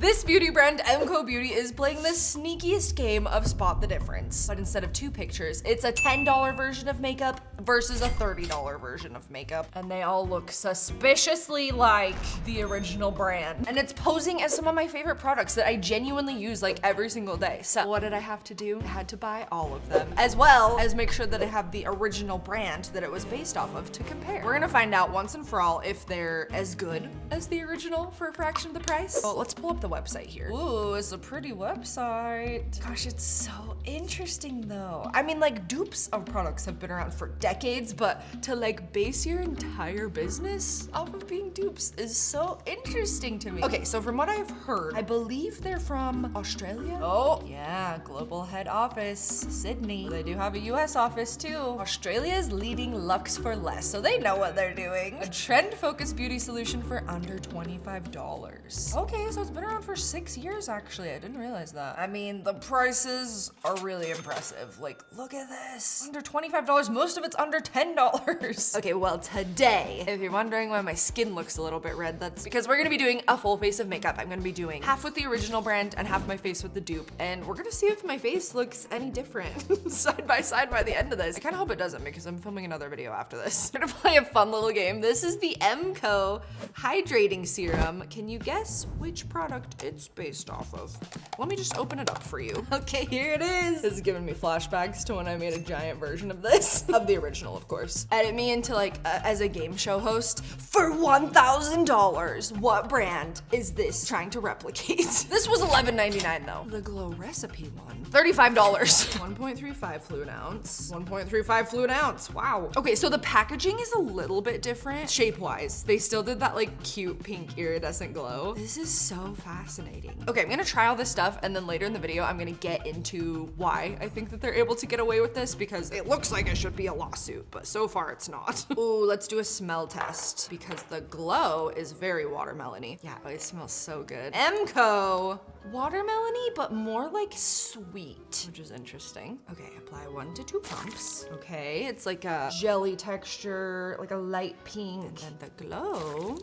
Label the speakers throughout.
Speaker 1: This beauty brand, MCO Beauty, is playing the sneakiest game of spot the difference. But instead of 2 pictures, it's a $10 version of makeup versus a $30 version of makeup. And they all look suspiciously like the original brand. And it's posing as some of my favorite products that I genuinely use like every single day. So what did I have to do? I had to buy all of them, as well as make sure that I have the original brand that it was based off of to compare. We're gonna find out once and for all if they're as good as the original for a fraction of the price. So let's pull up the website here. Ooh, it's a pretty website. Gosh, it's so interesting though. I mean, like, dupes of products have been around for decades, but to like base your entire business off of being dupes is so interesting to me. Okay, so from what I've heard, I believe they're from Australia. Oh, yeah, global head office, Sydney. They do have a US office too. Australia's leading Lux for less, so they know what they're doing. A trend-focused beauty solution for under $25. Okay, so it's been around for 6 years actually. I didn't realize that. I mean, the prices are really impressive. Like, look at this. Under $25, most of it's under $10. Okay, well, today, if you're wondering why my skin looks a little bit red, that's because we're gonna be doing a full face of makeup. I'm gonna be doing half with the original brand and half my face with the dupe, and we're gonna see if my face looks any different side by side by the end of this. I kinda hope it doesn't because I'm filming another video after this. We're gonna play a fun little game. This is the MCO Hydrating Serum. Can you guess which product it's based off of? Let me just open it up for you. Okay, here it is. This is giving me flashbacks to when I made a giant version of this, of the original, of course. Edit me into like, as a game show host. For $1,000, what brand is this trying to replicate? This was $11.99 though. The Glow Recipe one, $35. 1.35 fluid ounce, 1.35 fluid ounce, wow. Okay, so the packaging is a little bit different shape-wise. They still did that like cute pink iridescent glow. This is so fascinating. Okay, I'm gonna try all this stuff and then later in the video, I'm gonna get into why I think that they're able to get away with this because it looks like it should be a lawsuit, but so far it's not. Ooh, let's do a smell test because the glow is very watermelony. Yeah, it smells so good. MCO, watermelony, but more like sweet, which is interesting. Okay, apply 1 to 2 pumps. Okay, it's like a jelly texture, like a light pink. And then the glow,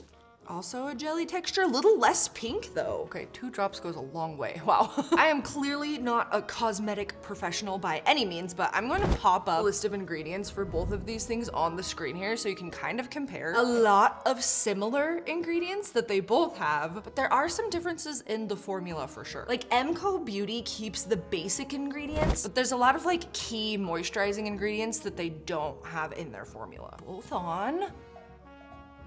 Speaker 1: also a jelly texture, a little less pink though. Okay, 2 drops goes a long way. Wow. I am clearly not a cosmetic professional by any means, but I'm going to pop up a list of ingredients for both of these things on the screen here so you can kind of compare. A lot of similar ingredients that they both have, but there are some differences in the formula for sure. Like MCO Beauty keeps the basic ingredients, but there's a lot of like key moisturizing ingredients that they don't have in their formula. Both on.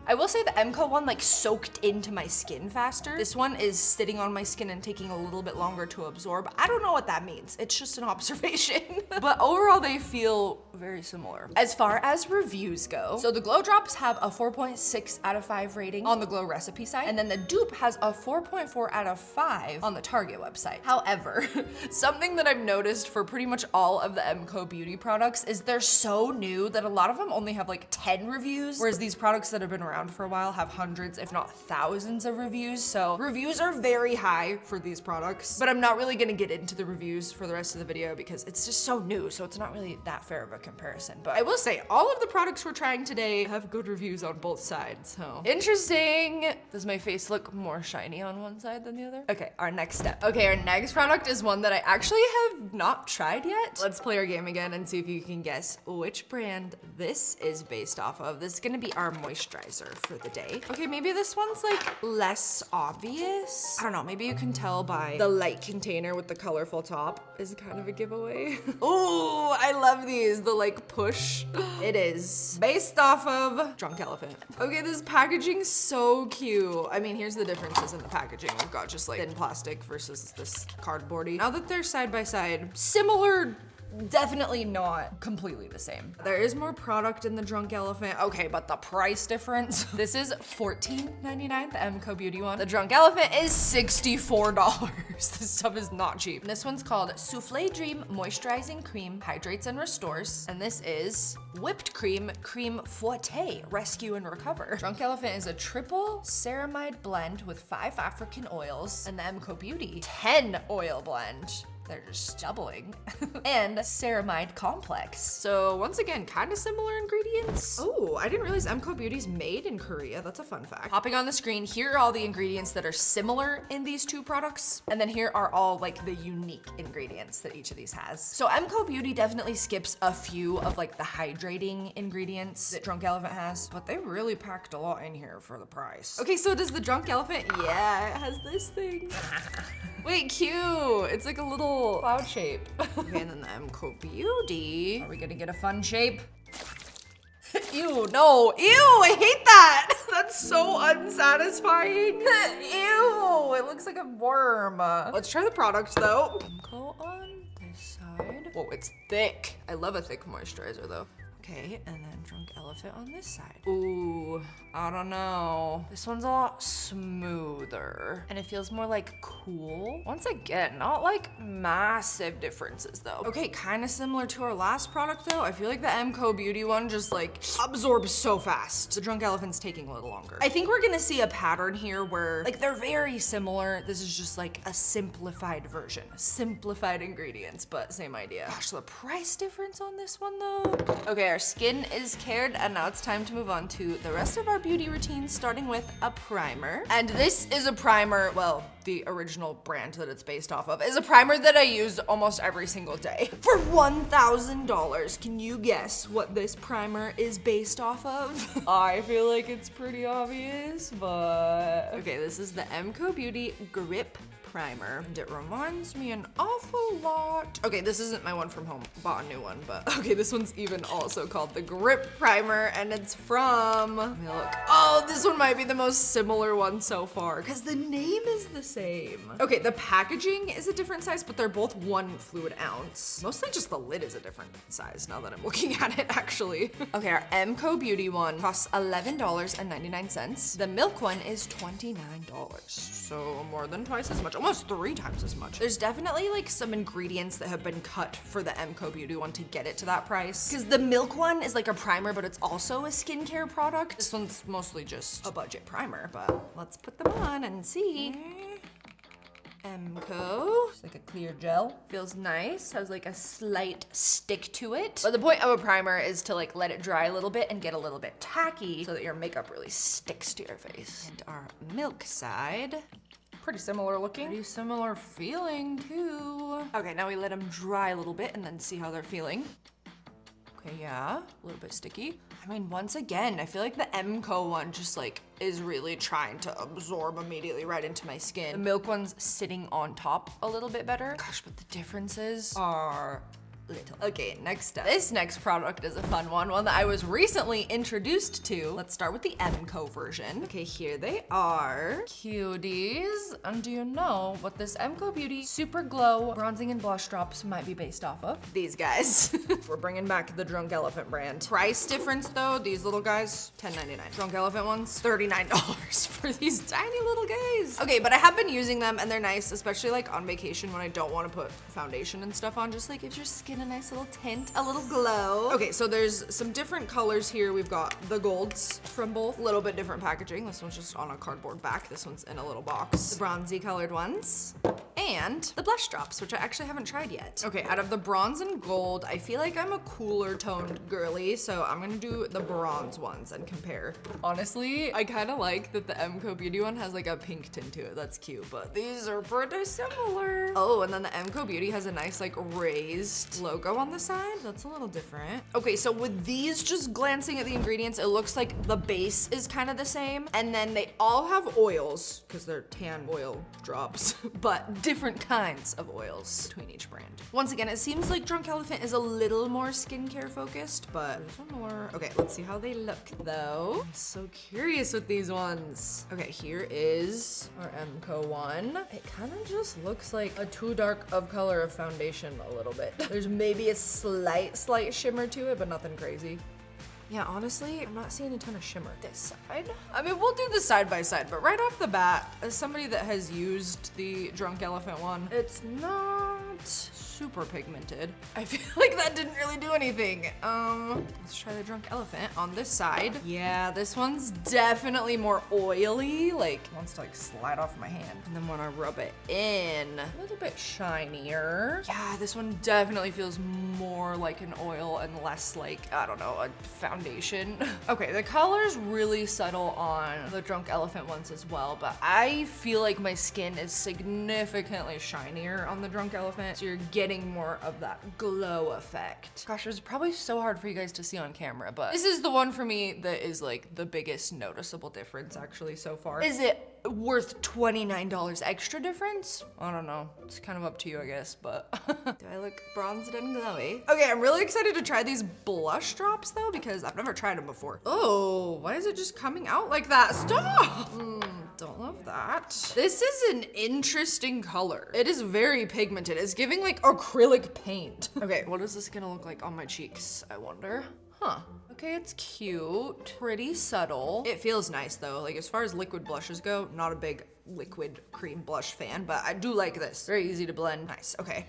Speaker 1: I will say the MCO one like soaked into my skin faster. This one is sitting on my skin and taking a little bit longer to absorb. I don't know what that means. It's just an observation. But overall, they feel very similar. As far as reviews go, so the Glow Drops have a 4.6 out of 5 rating on the Glow Recipe site, and then the dupe has a 4.4 out of 5 on the Target website. However, something that I've noticed for pretty much all of the MCO Beauty products is they're so new that a lot of them only have like 10 reviews, whereas these products that have been around for a while have hundreds, if not thousands of reviews. So reviews are very high for these products, but I'm not really gonna get into the reviews for the rest of the video because it's just so new. So it's not really that fair of a comparison. But I will say all of the products we're trying today have good reviews on both sides. So interesting. Does my face look more shiny on one side than the other? Okay, our next step. Okay, our next product is one that I actually have not tried yet. Let's play our game again and see if you can guess which brand this is based off of. This is gonna be our moisturizer for the day. Okay, maybe this one's like less obvious. I don't know, maybe you can tell by the light container with the colorful top is kind of a giveaway. Oh, I love these, the like push. It is based off of Drunk Elephant. Okay, this packaging's so cute. I mean, here's the differences in the packaging. We've got just like thin plastic versus this cardboardy. Now that they're side by side, similar, definitely not completely the same. There is more product in the Drunk Elephant. Okay, but the price difference. This is $14.99, the MCO Beauty one. The Drunk Elephant is $64. This stuff is not cheap. And this one's called Souffle Dream Moisturizing Cream, Hydrates and Restores. And this is Whipped Cream, Cream Fouette, Rescue and Recover. Drunk Elephant is a triple ceramide blend with 5 African oils, and the MCO Beauty 10 oil blend They're just doubling. And Ceramide Complex. So once again, kind of similar ingredients. Oh, I didn't realize MCO Beauty's made in Korea. That's a fun fact. Popping on the screen, here are all the ingredients that are similar in these two products. And then here are all like the unique ingredients that each of these has. So MCO Beauty definitely skips a few of like the hydrating ingredients that Drunk Elephant has, but they really packed a lot in here for the price. Okay, so does the Drunk Elephant? Yeah, it has this thing. Wait, cute. It's like a little cloud shape. Okay, and then the MCO Beauty. Are we gonna get a fun shape? Ew, no. Ew, I hate that. That's so unsatisfying. Ew, it looks like a worm. Let's try the product though. MCO on this side. Whoa, it's thick. I love a thick moisturizer though. Okay, and then Drunk Elephant on this side. Ooh, I don't know. This one's a lot smoother and it feels more like cool. Once again, not like massive differences though. Okay, kind of similar to our last product though. I feel like the MCO Beauty one just like absorbs so fast. The Drunk Elephant's taking a little longer. I think we're gonna see a pattern here where like they're very similar. This is just like a simplified version. Simplified ingredients, but same idea. Gosh, the price difference on this one though. Okay, our skin is cared and now it's time to move on to the rest of our beauty routine, starting with a primer. And this is a primer, well, the original brand that it's based off of is a primer that I use almost every single day. For $1,000, can you guess what this primer is based off of? I feel like it's pretty obvious, but... Okay, this is the MCO Beauty Grip Primer, and it reminds me an awful lot. Okay, this isn't my one from home, bought a new one, but okay, this one's even also called the Grip Primer, and it's from, let me look. Oh, this one might be the most similar one so far, because the name is the same. Okay, the packaging is a different size, but they're both 1 fluid ounce. Mostly just the lid is a different size now that I'm looking at it, actually. Okay, our MCO Beauty one costs $11.99. The milk one is $29, so more than twice as much. Almost 3 times as much. There's definitely like some ingredients that have been cut for the MCO Beauty one to get it to that price. Because the milk one is like a primer, but it's also a skincare product. This one's mostly just a budget primer, but let's put them on and see. MCO. It's like a clear gel. Feels nice, has like a slight stick to it. But the point of a primer is to like let it dry a little bit and get a little bit tacky so that your makeup really sticks to your face. And our milk side. Pretty similar looking. Pretty similar feeling too. Okay, now we let them dry a little bit and then see how they're feeling. Okay, yeah, a little bit sticky. I mean, once again, I feel like the MCO one just like is really trying to absorb immediately right into my skin. The milk one's sitting on top a little bit better. Gosh, but the differences are little. Okay, next up. This next product is a fun one that I was recently introduced to. Let's start with the MCO version. Okay, here they are. Cuties. And do you know what this MCO Beauty Super Glow Bronzing and Blush Drops might be based off of? These guys. We're bringing back the Drunk Elephant brand. Price difference though, these little guys, $10.99. Drunk Elephant ones, $39 for these tiny little guys. Okay, but I have been using them and they're nice, especially like on vacation when I don't want to put foundation and stuff on, just like gives your skin a nice little tint, a little glow. Okay, so there's some different colors here. We've got the golds from both, a little bit different packaging. This one's just on a cardboard back. This one's in a little box. The bronzy colored ones. And the blush drops, which I actually haven't tried yet. Okay, out of the bronze and gold, I feel like I'm a cooler toned girly, so I'm gonna do the bronze ones and compare. Honestly, I kind of like that the MCO Beauty one has like a pink tint to it. That's cute, but these are pretty similar. Oh, and then the MCO Beauty has a nice like raised logo on the side. That's a little different. Okay, so with these, just glancing at the ingredients, it looks like the base is kind of the same, and then they all have oils because they're tan oil drops, but different kinds of oils between each brand. Once again, it seems like Drunk Elephant is a little more skincare focused, but more. Okay, let's see how they look though. I'm so curious with these ones. Okay, here is our MCO one. It kind of just looks like a too dark of color of foundation a little bit. There's maybe a slight shimmer to it, but nothing crazy. Yeah, honestly, I'm not seeing a ton of shimmer this side. I mean, we'll do the side by side, but right off the bat, as somebody that has used the Drunk Elephant one, it's not super pigmented. I feel like that didn't really do anything. Let's try the Drunk Elephant on this side. Yeah, this one's definitely more oily. Like, it wants to like slide off my hand. And then when I rub it in, a little bit shinier. Yeah, this one definitely feels more like an oil and less like, I don't know, a foundation. Okay, the color's really subtle on the Drunk Elephant ones as well, but I feel like my skin is significantly shinier on the Drunk Elephant, so you're getting more of that glow effect. Gosh, it was probably so hard for you guys to see on camera, but this is the one for me that is like the biggest noticeable difference actually so far. Is it worth $29 extra difference? I don't know. It's kind of up to you, I guess, but do I look bronzed and glowy? Okay, I'm really excited to try these blush drops though, because I've never tried them before. Oh, why is it just coming out like that? Stop! Don't love that. This is an interesting color. It is very pigmented. It's giving like acrylic paint. Okay, what is this gonna look like on my cheeks, I wonder? Huh. Okay, it's cute. Pretty subtle. It feels nice though. Like as far as liquid blushes go, not a big liquid cream blush fan, but I do like this. Very easy to blend. Nice, okay.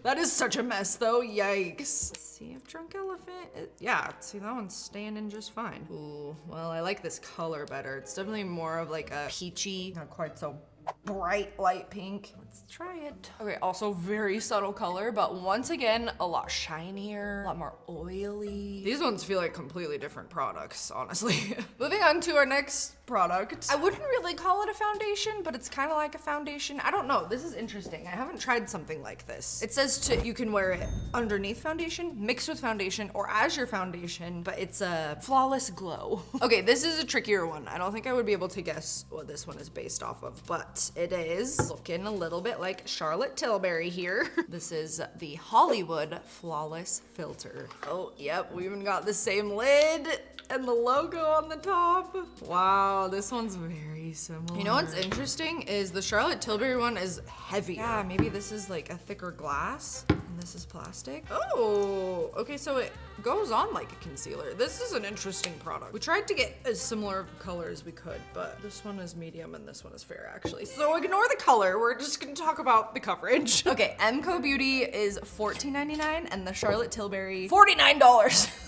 Speaker 1: That is such a mess though, yikes. Let's see if Drunk Elephant, yeah, see that one's standing just fine. Ooh, well I like this color better. It's definitely more of like a peachy, not quite so bright light pink. Let's try it. Okay, also very subtle color, but once again, a lot shinier, a lot more oily. These ones feel like completely different products, honestly. Moving on to our next product. I wouldn't really call it a foundation, but it's kind of like a foundation. I don't know, this is interesting. I haven't tried something like this. It says you can wear it underneath foundation, mixed with foundation, or as your foundation, but it's a flawless glow. Okay, this is a trickier one. I don't think I would be able to guess what this one is based off of, but it is looking a little bit like Charlotte Tilbury here. This is the Hollywood Flawless Filter. Oh, yep, we even got the same lid and the logo on the top. Wow, this one's very similar. You know what's interesting is the Charlotte Tilbury one is heavier. Yeah, maybe this is like a thicker glass and this is plastic. Oh, okay, so it goes on like a concealer. This is an interesting product. We tried to get as similar of a color as we could, but this one is medium and this one is fair actually. So ignore the color, we're just gonna talk about the coverage. Okay, MCO Beauty is $14.99 and the Charlotte Tilbury, $49.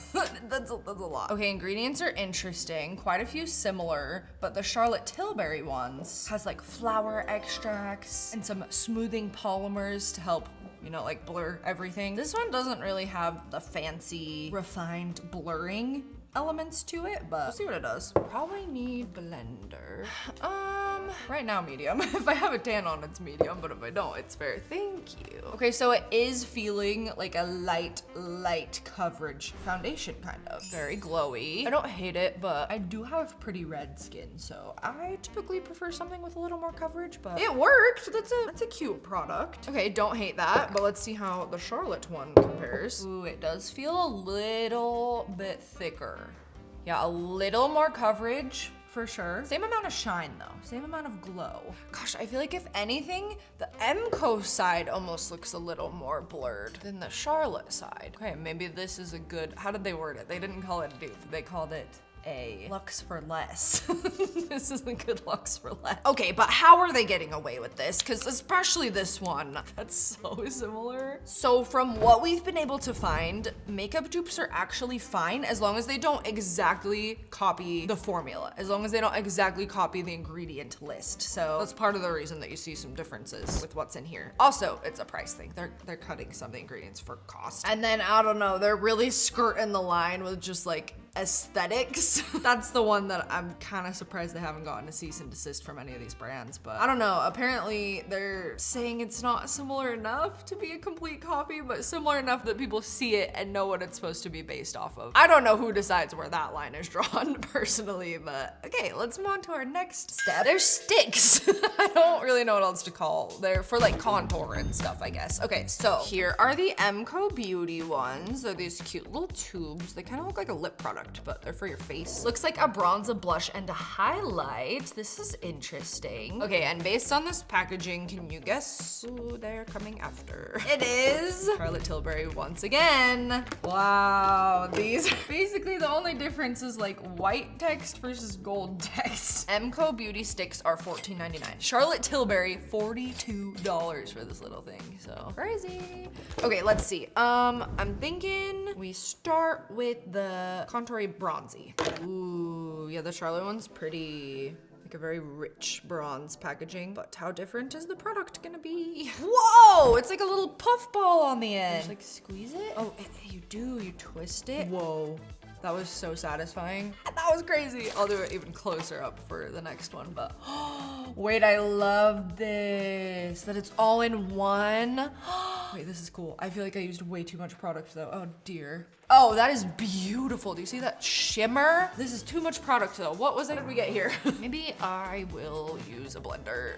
Speaker 1: That's a lot. Okay, ingredients are interesting. Quite a few similar, but the Charlotte Tilbury ones has like flower extracts and some smoothing polymers to help, you know, like blur everything. This one doesn't really have the fancy, refined blurring elements to it, but we'll see what it does. Probably need blender. Right now medium. If I have a tan on, it's medium, but if I don't, it's fair. Thank you. Okay, so it is feeling like a light coverage foundation, kind of. Very glowy. I don't hate it, but I do have pretty red skin, so I typically prefer something with a little more coverage, but it worked. That's a cute product. Okay, don't hate that, but let's see how the Charlotte one compares. Ooh, it does feel a little bit thicker. Yeah, a little more coverage for sure. Same amount of shine though, same amount of glow. Gosh, I feel like if anything, the MCO side almost looks a little more blurred than the Charlotte side. Okay, maybe this is a good, how did they word it? They didn't call it a dupe, they called it a Lux for less. This is a good Lux for less. Okay, but how are they getting away with this? Because especially this one, that's so similar. So from what we've been able to find, makeup dupes are actually fine as long as they don't exactly copy the formula, as long as they don't exactly copy the ingredient list. So that's part of the reason that you see some differences with what's in here. Also, it's a price thing. They're cutting some of the ingredients for cost. And then, I don't know, they're really skirting the line with just like aesthetics. That's the one that I'm kind of surprised they haven't gotten a cease and desist from any of these brands, but I don't know. Apparently they're saying it's not similar enough to be a complete copy, but similar enough that people see it and know what it's supposed to be based off of. I don't know who decides where that line is drawn personally, but okay, let's move on to our next step. They're sticks. I don't really know what else to call. They're for like contour and stuff, I guess. Okay, so here are the MCO Beauty ones. They're these cute little tubes. They kind of look like a lip product product, but they're for your face. Looks like a bronze, a blush, and a highlight. This is interesting. Okay, and based on this packaging, can you guess who they're coming after? It is Charlotte Tilbury once again. Wow, these are basically the only difference is like white text versus gold text. MCO beauty sticks are $14.99. Charlotte Tilbury, $42 for this little thing, so crazy. Okay, let's see. I'm thinking we start with the Contoury Bronzy. Ooh, yeah, the Charlotte one's pretty, like a very rich bronze packaging, but how different is the product gonna be? Whoa, it's like a little puff ball on the end. Just like squeeze it? Oh, you do, you twist it? Whoa. That was so satisfying. That was crazy. I'll do it even closer up for the next one, but wait, I love this, that it's all in one. Wait, this is cool. I feel like I used way too much product though. Oh dear. Oh, that is beautiful. Do you see that shimmer? This is too much product though. What was it did we get here? Maybe I will use a blender.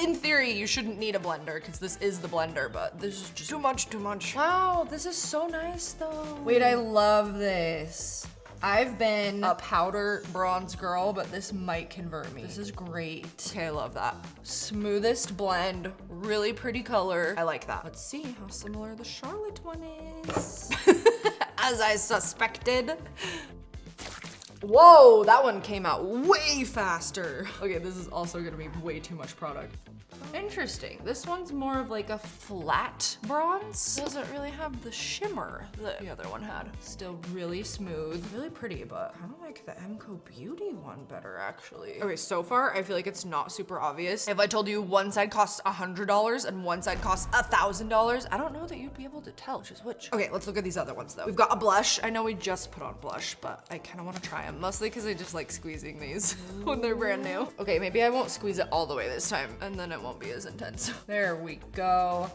Speaker 1: In theory, you shouldn't need a blender because this is the blender, but this is just too much. Wow, this is so nice though. Wait, I love this. I've been a powder bronze girl, but this might convert me. This is great. Okay, I love that. Smoothest blend, really pretty color. I like that. Let's see how similar the Charlotte one is. As I suspected. Whoa, that one came out way faster. Okay, this is also gonna be way too much product. Interesting. This one's more of like a flat bronze. Doesn't really have the shimmer that the other one had. Still really smooth, really pretty, but I don't like the MCO Beauty one better actually. Okay, so far I feel like it's not super obvious. If I told you one side costs $100 and one side costs $1,000, I don't know that you'd be able to tell which is which. Okay, let's look at these other ones though. We've got a blush. I know we just put on blush, but I kind of want to try them, mostly because I just like squeezing these when they're brand new. Okay, maybe I won't squeeze it all the way this time, and then it won't be as intense. There we go.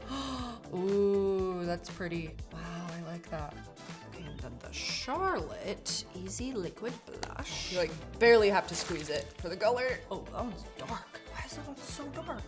Speaker 1: Ooh, that's pretty. Wow, I like that. Okay, and then the Charlotte Easy Liquid Blush. You like barely have to squeeze it for the color. Oh, that one's dark. Why is that one so dark?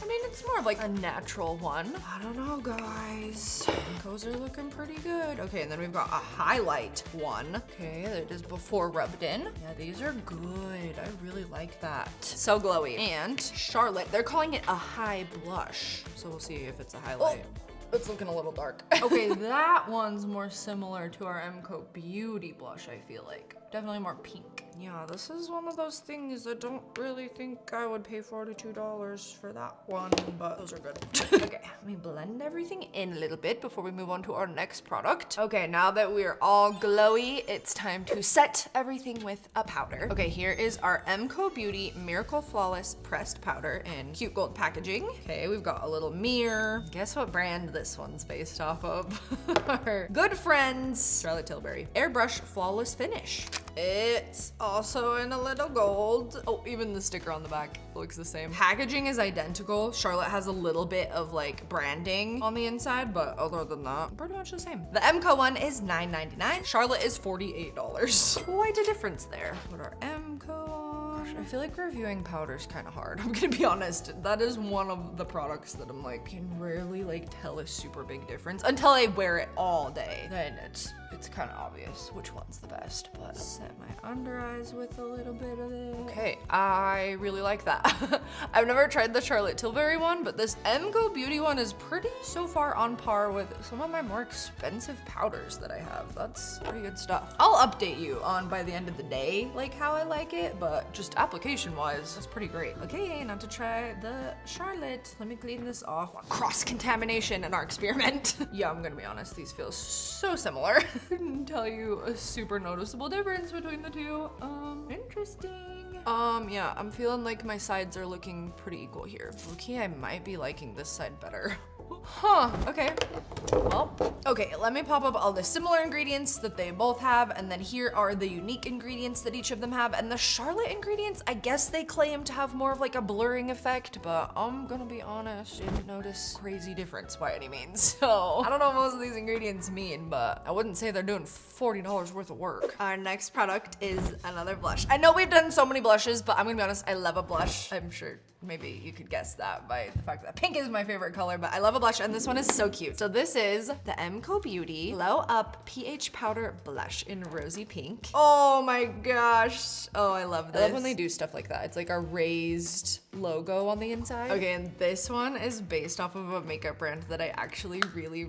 Speaker 1: I mean, it's more of like a natural one. I don't know, guys. Those are looking pretty good. Okay, and then we've got a highlight one. Okay, that is before rubbed in. Yeah, these are good. I really like that. So glowy. And Charlotte, they're calling it a high blush. So we'll see if it's a highlight. Oh. It's looking a little dark. Okay, that one's more similar to our MCO Beauty blush, I feel like. Definitely more pink. Yeah, this is one of those things I don't really think I would pay $42 for that one, but those are good. Okay, let me blend everything in a little bit before we move on to our next product. Okay, now that we're all glowy, it's time to set everything with a powder. Okay, here is our MCO Beauty Miracle Flawless Pressed Powder in cute gold packaging. Okay, we've got a little mirror. Guess what brand this one's based off of? Our good friends, Charlotte Tilbury. Airbrush Flawless Finish. It's also in a little gold. Oh, even the sticker on the back looks the same. Packaging is identical. Charlotte has a little bit of like branding on the inside, but other than that, pretty much the same. The MCO one is $9.99. Charlotte is $48. Quite a difference there. Put our MCO on. I feel like reviewing powder is kind of hard. I'm gonna be honest. That is one of the products that I'm like, can rarely like tell a super big difference until I wear it all day. Then it's kind of obvious which one's the best, but set my under eyes with a little bit of it. Okay, I really like that. I've never tried the Charlotte Tilbury one, but this MCO Beauty one is pretty so far on par with some of my more expensive powders that I have. That's pretty good stuff. I'll update you on by the end of the day, like how I like it, but just application wise, that's pretty great. Okay, now to try the Charlotte. Let me clean this off. Cross-contamination in our experiment. Yeah, I'm gonna be honest, these feel so similar. Couldn't tell you a super noticeable difference between the two. Interesting. Yeah, I'm feeling like my sides are looking pretty equal here. Okay, I might be liking this side better. Huh, okay. Well, okay, let me pop up all the similar ingredients that they both have, and then here are the unique ingredients that each of them have. And the Charlotte ingredients, I guess they claim to have more of like a blurring effect, but I'm gonna be honest, didn't notice crazy difference by any means. So I don't know what most of these ingredients mean, but I wouldn't say they're doing $40 worth of work. Our next product is another blush. I know we've done so many blushes blushes, but I'm gonna be honest, I love a blush. I'm sure maybe you could guess that by the fact that pink is my favorite color, but I love a blush, and this one is so cute. So this is the MCO Beauty Glow Up PH Powder Blush in Rosy Pink. Oh my gosh. Oh, I love this. I love when they do stuff like that. It's like a raised logo on the inside. Okay, and this one is based off of a makeup brand that I actually really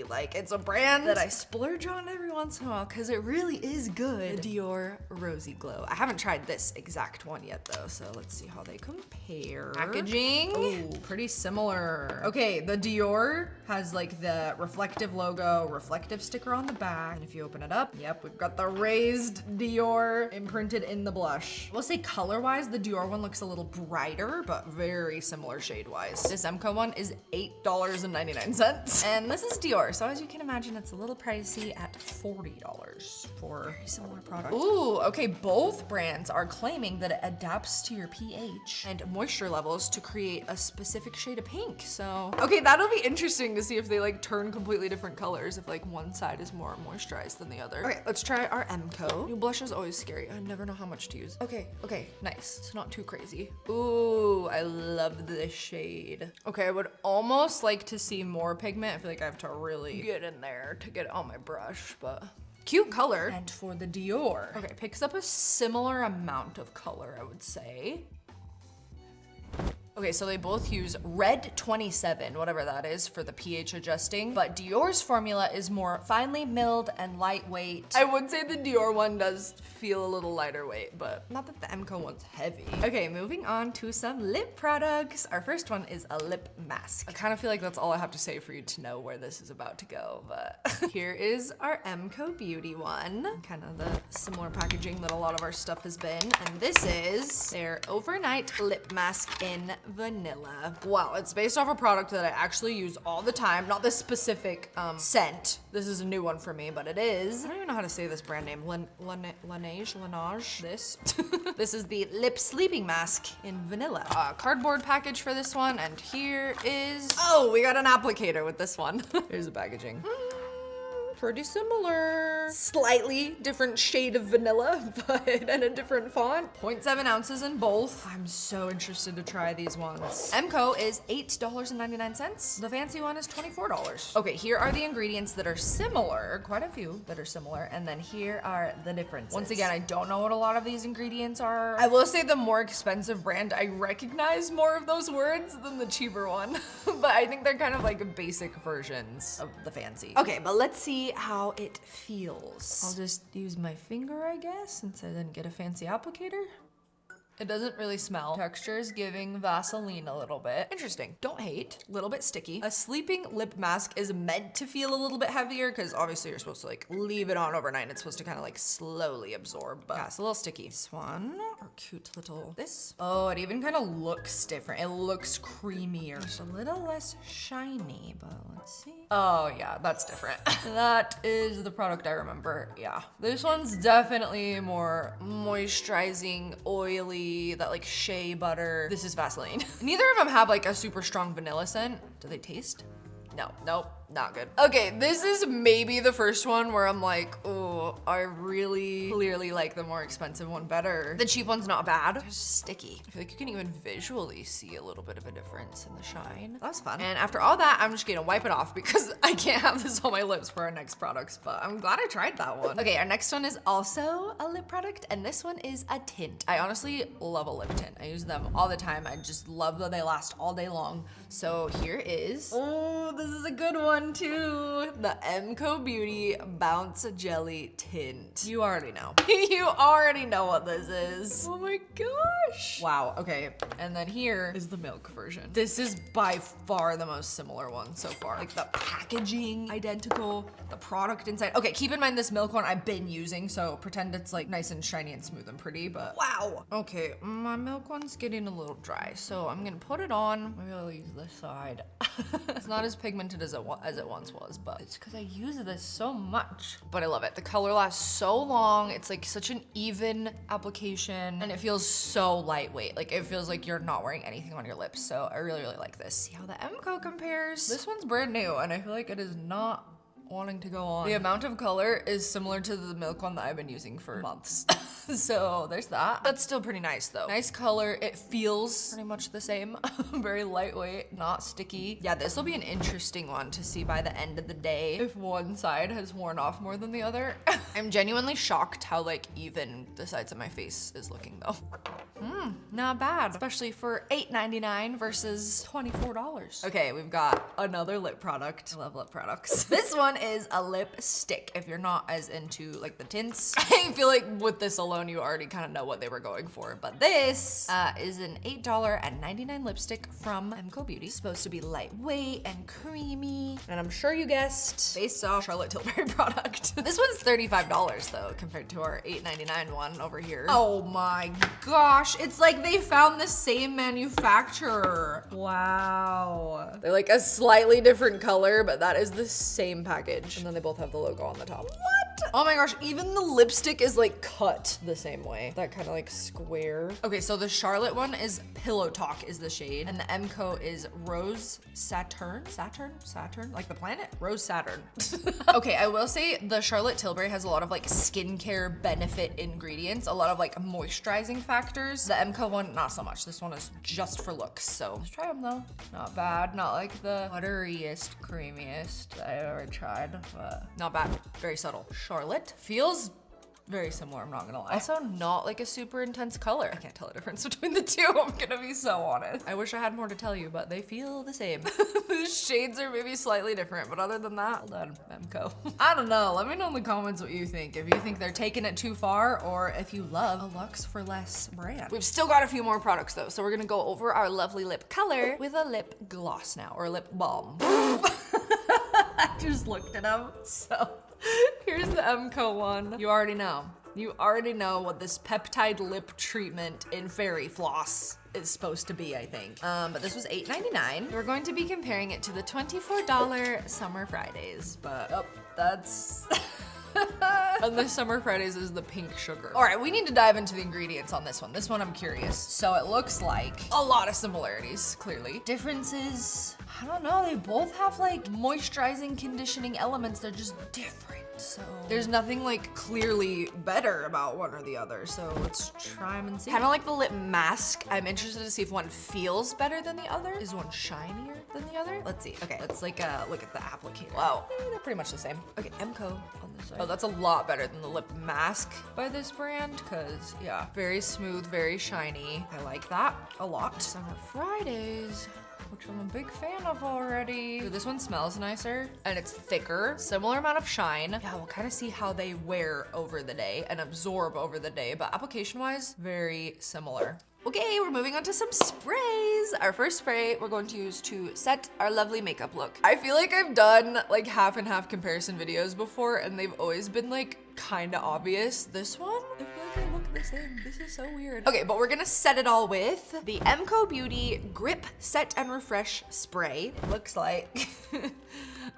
Speaker 1: like. It's a brand that I splurge on every once in a while because it really is good. The Dior Rosy Glow. I haven't tried this exact one yet though, so let's see how they compare. Packaging. Oh, pretty similar. Okay, the Dior has like the reflective logo, reflective sticker on the back. And if you open it up, yep, we've got the raised Dior imprinted in the blush. We'll say color-wise, the Dior one looks a little brighter, but very similar shade-wise. This MCO one is $8.99. And this is Dior, so as you can imagine, it's a little pricey at $40 for a very similar product. Ooh, okay, both brands are claiming that it adapts to your pH and moisture levels to create a specific shade of pink. So, okay, that'll be interesting to see if they like turn completely different colors if like one side is more moisturized than the other. Okay, let's try our MCO. New blush is always scary. I never know how much to use. Okay, nice. It's not too crazy. Ooh, I love this shade. Okay, I would almost like to see more pigment. I feel like I have to really get in there to get it on my brush, but cute color. And for the Dior, okay, picks up a similar amount of color, I would say. Okay, so they both use Red 27, whatever that is, for the pH adjusting, but Dior's formula is more finely milled and lightweight. I would say the Dior one does feel a little lighter weight, but not that the MCO one's heavy. Okay, moving on to some lip products. Our first one is a lip mask. I kind of feel like that's all I have to say for you to know where this is about to go, but here is our MCO Beauty one. Kind of the similar packaging that a lot of our stuff has been, and this is their overnight lip mask in vanilla. Wow, it's based off a product that I actually use all the time. Not this specific scent. This is a new one for me, but it is. I don't even know how to say this brand name. Laneige. This. This is the lip sleeping mask in vanilla. Cardboard package for this one, and here is. Oh, we got an applicator with this one. Here's the packaging. Pretty similar. Slightly different shade of vanilla, but in a different font. 0.7 ounces in both. I'm so interested to try these ones. MCO is $8.99. The fancy one is $24. Okay, here are the ingredients that are similar. Quite a few that are similar. And then here are the differences. Once again, I don't know what a lot of these ingredients are. I will say the more expensive brand, I recognize more of those words than the cheaper one. But I think they're kind of like basic versions of the fancy. Okay, but let's see how it feels. I'll just use my finger, I guess, since I didn't get a fancy applicator. It doesn't really smell. Texture is giving Vaseline a little bit. Interesting. Don't hate. A little bit sticky. A sleeping lip mask is meant to feel a little bit heavier because obviously you're supposed to like leave it on overnight. It's supposed to kind of like slowly absorb, but yeah, it's a little sticky. This one, or cute little this. Oh, it even kind of looks different. It looks creamier. Just a little less shiny, but let's see. Oh yeah, that's different. That is the product I remember. Yeah, this one's definitely more moisturizing, oily, that like shea butter. This is Vaseline. Neither of them have like a super strong vanilla scent. Do they taste? No, nope, not good. Okay, this is maybe the first one where I'm like, oh, I really clearly like the more expensive one better. The cheap one's not bad. It's just sticky. I feel like you can even visually see a little bit of a difference in the shine. That was fun. And after all that, I'm just gonna wipe it off because I can't have this on my lips for our next products, but I'm glad I tried that one. Okay, our next one is also a lip product, and this one is a tint. I honestly love a lip tint. I use them all the time. I just love that they last all day long. So here is, oh, this is a good one too. The MCO Beauty Bounce Jelly Tint. You already know. You already know what this is. Oh my gosh. Wow, okay. And then here is the milk version. This is by far the most similar one so far. Like the packaging, identical, the product inside. Okay, keep in mind this milk one I've been using, so pretend it's like nice and shiny and smooth and pretty, but wow. Okay, my milk one's getting a little dry, so I'm gonna put it on. Maybe I'll use this side. It's not as pigmented as it once was, but it's because I use this so much. But I love it. The color lasts so long. It's like such an even application, and it feels so lightweight. Like it feels like you're not wearing anything on your lips. So I really like this. See how the MCO compares? This one's brand new, and I feel like it is not wanting to go on. The amount of color is similar to the Milk one that I've been using for months. So there's that. That's still pretty nice though. Nice color. It feels pretty much the same. Very lightweight, not sticky. Yeah, this will be an interesting one to see by the end of the day if one side has worn off more than the other. I'm genuinely shocked how like even the sides of my face is looking though. Not bad, especially for $8.99 versus $24. Okay, we've got another lip product. I love lip products. This one is a lipstick. If you're not as into like the tints, I feel like with this alone, you already kind of know what they were going for. But this is an $8.99 lipstick from MCO Beauty. It's supposed to be lightweight and creamy. And I'm sure you guessed, based off Charlotte Tilbury product. This one's $35 though, compared to our $8.99 one over here. Oh my gosh, it's like they found the same manufacturer. Wow. They're like a slightly different color, but that is the same package. And then they both have the logo on the top. What? Oh my gosh, even the lipstick is like cut the same way. That kind of like square. Okay, so the Charlotte one is Pillow Talk is the shade, and the MCO is Rose Saturn? Saturn? Like the planet? Rose Saturn. Okay, I will say the Charlotte Tilbury has a lot of like skincare benefit ingredients, a lot of like moisturizing factors. The MCO one, not so much. This one is just for looks, so let's try them though. Not bad, not like the butteriest, creamiest that I've ever tried, but not bad. Very subtle. Charlotte feels very similar, I'm not gonna lie. Also not like a super intense color. I can't tell the difference between the two, I'm gonna be so honest. I wish I had more to tell you, but they feel the same. The shades are maybe slightly different, but other than that, well done, MCO. I don't know, let me know in the comments what you think. If you think they're taking it too far, or if you love a Lux for Less brand. We've still got a few more products though, so we're gonna go over our lovely lip color with a lip gloss now, or lip balm. I just looked it up, so. Here's the MCO one. You already know. You already know what this peptide lip treatment in Fairy Floss is supposed to be, I think. But this was $8.99. We're going to be comparing it to the $24 Summer Fridays, but oh, that's... And the Summer Fridays is the pink sugar. All right, we need to dive into the ingredients on this one. This one I'm curious. So it looks like a lot of similarities, clearly. Differences, I don't know, they both have like moisturizing, conditioning elements. They're just different. So there's nothing like clearly better about one or the other. So let's try them and see. Kind of like the lip mask. I'm interested to see if one feels better than the other. Is one shinier than the other? Let's see. Okay, let's like look at the applicator. Wow, they're pretty much the same. Okay, MCO on this side. Oh, that's a lot better than the lip mask by this brand, cause yeah, very smooth, very shiny. I like that a lot. Summer Fridays, which I'm a big fan of already. Ooh, this one smells nicer and it's thicker, similar amount of shine. Yeah, we'll kind of see how they wear over the day and absorb over the day, but application wise, very similar. Okay, we're moving on to some sprays. Our first spray we're going to use to set our lovely makeup look. I feel like I've done like half and half comparison videos before and they've always been like kind of obvious. This one, I feel like they look the same. This is so weird. Okay, but we're gonna set it all with the MCO Beauty Grip Set and Refresh Spray. It looks like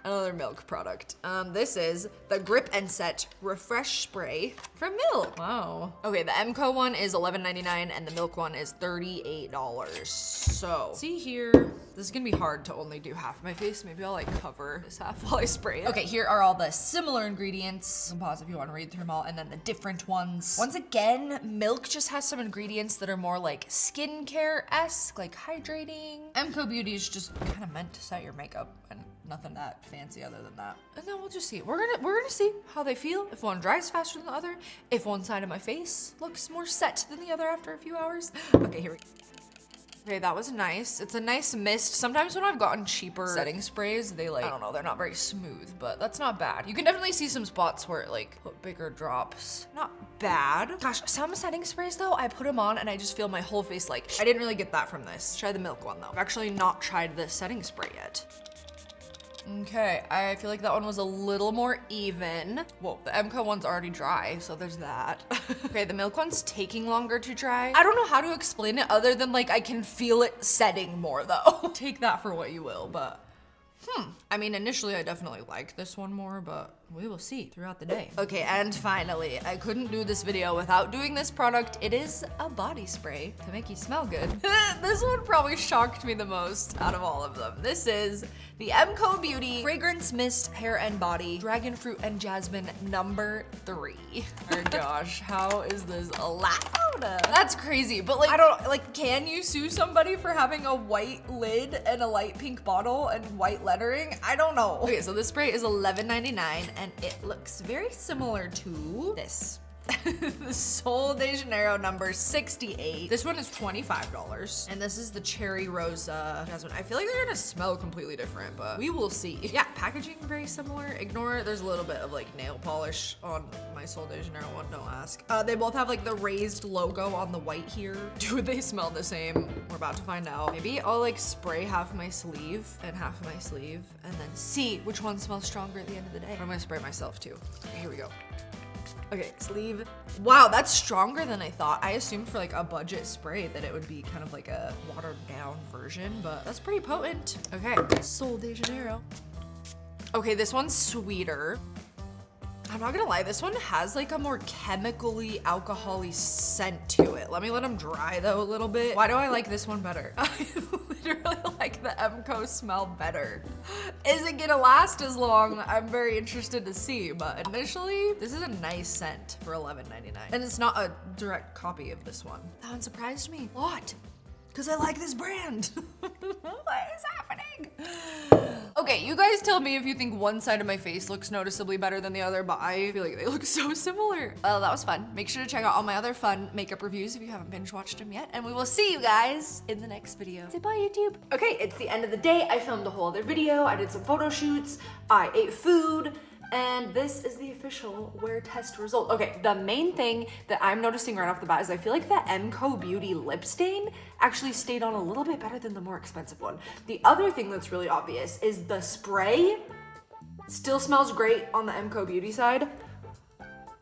Speaker 1: another Milk product. This is the Grip and Set Refresh Spray from Milk. Wow. Okay, the MCO one is $11.99 and the Milk one is $38. So, see here, this is gonna be hard to only do half of my face. Maybe I'll like cover this half while I spray it. Okay, here are all the similar ingredients. You can pause if you want to read through them all, and then the different ones. Once again, Milk just has some ingredients that are more like skincare-esque, like hydrating. MCO Beauty is just kind of meant to set your makeup and nothing that fancy other than that. And then we'll just see. We're gonna see how they feel. If one dries faster than the other, if one side of my face looks more set than the other after a few hours. Okay, here we go. Okay, that was nice. It's a nice mist. Sometimes when I've gotten cheaper setting sprays, they like, I don't know, they're not very smooth, but that's not bad. You can definitely see some spots where it like put bigger drops. Not bad. Gosh, some setting sprays though, I put them on and I just feel my whole face like, I didn't really get that from this. Try the Milk one though. I've actually not tried the setting spray yet. Okay, I feel like that one was a little more even. Whoa, the MCO one's already dry, so there's that. Okay, the Milk one's taking longer to dry. I don't know how to explain it other than like I can feel it setting more though. Take that for what you will, but I mean, initially I definitely liked this one more, but we will see throughout the day. Okay, and finally, I couldn't do this video without doing this product. It is a body spray to make you smell good. This one probably shocked me the most out of all of them. This is the MCO Beauty Fragrance Mist Hair and Body Dragon Fruit and Jasmine number 3. Oh my gosh, how is this allowed? That's crazy, but like, I don't, like, can you sue somebody for having a white lid and a light pink bottle and white lettering? I don't know. Okay, so this spray is $11.99 and it looks very similar to this. The Sol de Janeiro number 68. This one is $25. And this is the Cherry Rosa Jasmine. I feel like they're gonna smell completely different, but we will see. Yeah, packaging very similar. Ignore, there's a little bit of like nail polish on my Sol de Janeiro one, don't ask. They both have like the raised logo on the white here. Do they smell the same? We're about to find out. Maybe I'll like spray half my sleeve and half my sleeve and then see which one smells stronger at the end of the day. I'm gonna spray myself too. Okay, here we go. Okay, sleeve. Wow, that's stronger than I thought. I assumed for like a budget spray that it would be kind of like a watered down version, but that's pretty potent. Okay, Sol de Janeiro. Okay, this one's sweeter. I'm not gonna lie, this one has like a more chemically alcohol-y scent to it. Let me let them dry though a little bit. Why do I like this one better? I literally like the MCO smell better. Is it gonna last as long? I'm very interested to see, but initially, this is a nice scent for $11.99. And it's not a direct copy of this one. That one surprised me a lot, because I like this brand. What is happening? Okay, you guys tell me if you think one side of my face looks noticeably better than the other, but I feel like they look so similar. Well, that was fun. Make sure to check out all my other fun makeup reviews if you haven't binge watched them yet, and we will see you guys in the next video. Say bye, YouTube. Okay, it's the end of the day. I filmed a whole other video. I did some photo shoots. I ate food. And this is the official wear test result. Okay, the main thing that I'm noticing right off the bat is I feel like the MCO Beauty lip stain actually stayed on a little bit better than the more expensive one. The other thing that's really obvious is the spray still smells great on the MCO Beauty side.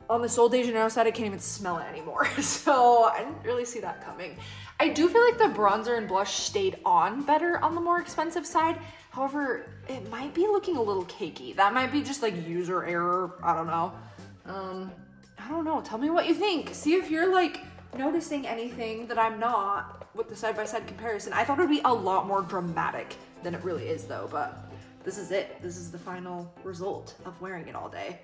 Speaker 1: On the Sol de Janeiro side, I can't even smell it anymore. So I didn't really see that coming. I do feel like the bronzer and blush stayed on better on the more expensive side. However, it might be looking a little cakey. That might be just like user error. I don't know. I don't know. Tell me what you think. See if you're like noticing anything that I'm not with the side-by-side comparison. I thought it would be a lot more dramatic than it really is though, but this is it. This is the final result of wearing it all day.